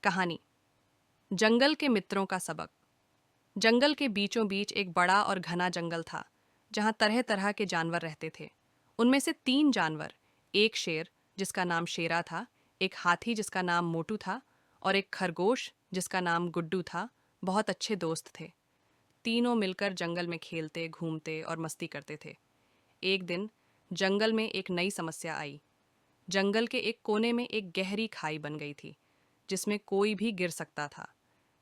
कहानी जंगल के मित्रों का सबक। जंगल के बीचों बीच एक बड़ा और घना जंगल था, जहां तरह तरह के जानवर रहते थे। उनमें से तीन जानवर, एक शेर जिसका नाम शेरा था, एक हाथी जिसका नाम मोटू था और एक खरगोश जिसका नाम गुड्डू था, बहुत अच्छे दोस्त थे। तीनों मिलकर जंगल में खेलते, घूमते और मस्ती करते थे। एक दिन जंगल में एक नई समस्या आई। जंगल के एक कोने में एक गहरी खाई बन गई थी, जिसमें कोई भी गिर सकता था।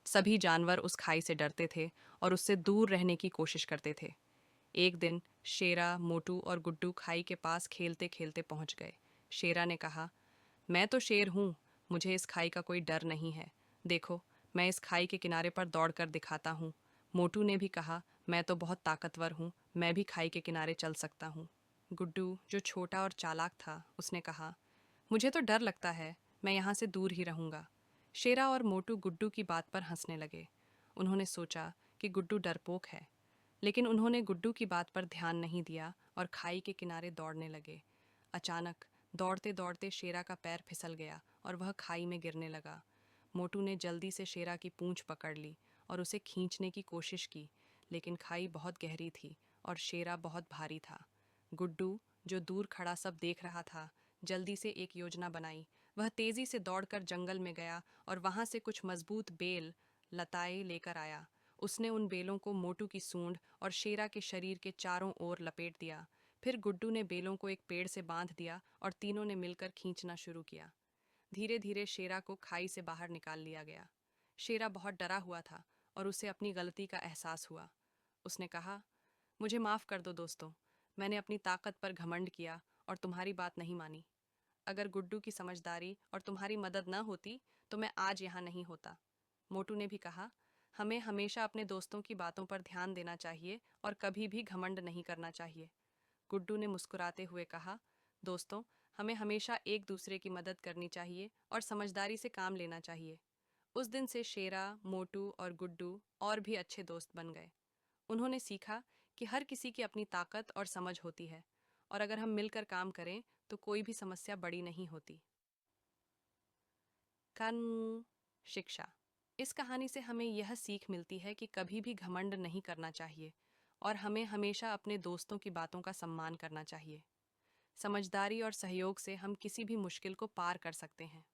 सभी जानवर उस खाई से डरते थे और उससे दूर रहने की कोशिश करते थे। एक दिन शेरा, मोटू और गुड्डू खाई के पास खेलते खेलते पहुंच गए। शेरा ने कहा, मैं तो शेर हूँ, मुझे इस खाई का कोई डर नहीं है। देखो, मैं इस खाई के किनारे पर दौड़कर दिखाता हूँ। मोटू ने भी कहा, मैं तो बहुत ताकतवर हूँ, मैं भी खाई के किनारे चल सकता हूँ। गुड्डू, जो छोटा और चालाक था, उसने कहा, मुझे तो डर लगता है, मैं यहाँ से दूर ही रहूँगा। शेरा और मोटू गुड्डू की बात पर हंसने लगे। उन्होंने सोचा कि गुड्डू डरपोक है, लेकिन उन्होंने गुड्डू की बात पर ध्यान नहीं दिया और खाई के किनारे दौड़ने लगे। अचानक दौड़ते दौड़ते शेरा का पैर फिसल गया और वह खाई में गिरने लगा। मोटू ने जल्दी से शेरा की पूंछ पकड़ ली और उसे खींचने की कोशिश की, लेकिन खाई बहुत गहरी थी और शेरा बहुत भारी था। गुड्डू, जो दूर खड़ा सब देख रहा था, जल्दी से एक योजना बनाई। वह तेजी से दौड़कर जंगल में गया और वहां से कुछ मजबूत बेल, लताएं लेकर आया। उसने उन बेलों को मोटू की सूंड और शेरा के शरीर के चारों ओर लपेट दिया। फिर गुड्डू ने बेलों को एक पेड़ से बांध दिया और तीनों ने मिलकर खींचना शुरू किया। धीरे धीरे शेरा को खाई से बाहर निकाल लिया गया। शेरा बहुत डरा हुआ था और उसे अपनी गलती का एहसास हुआ। उसने कहा, मुझे माफ कर दो दोस्तों, मैंने अपनी ताकत पर घमंड किया और तुम्हारी बात नहीं मानी। अगर गुड्डू की समझदारी और तुम्हारी मदद न होती तो मैं आज यहाँ नहीं होता। मोटू ने भी कहा, हमें हमेशा अपने दोस्तों की बातों पर ध्यान देना चाहिए और कभी भी घमंड नहीं करना चाहिए। गुड्डू ने मुस्कुराते हुए कहा, दोस्तों, हमें हमेशा एक दूसरे की मदद करनी चाहिए और समझदारी से काम लेना चाहिए। उस दिन से शेरा, मोटू और गुड्डू और भी अच्छे दोस्त बन गए। उन्होंने सीखा कि हर किसी की अपनी ताकत और समझ होती है, और अगर हम मिलकर काम करें तो कोई भी समस्या बड़ी नहीं होती। कानून, शिक्षा। इस कहानी से हमें यह सीख मिलती है कि कभी भी घमंड नहीं करना चाहिए और हमें हमेशा अपने दोस्तों की बातों का सम्मान करना चाहिए। समझदारी और सहयोग से हम किसी भी मुश्किल को पार कर सकते हैं।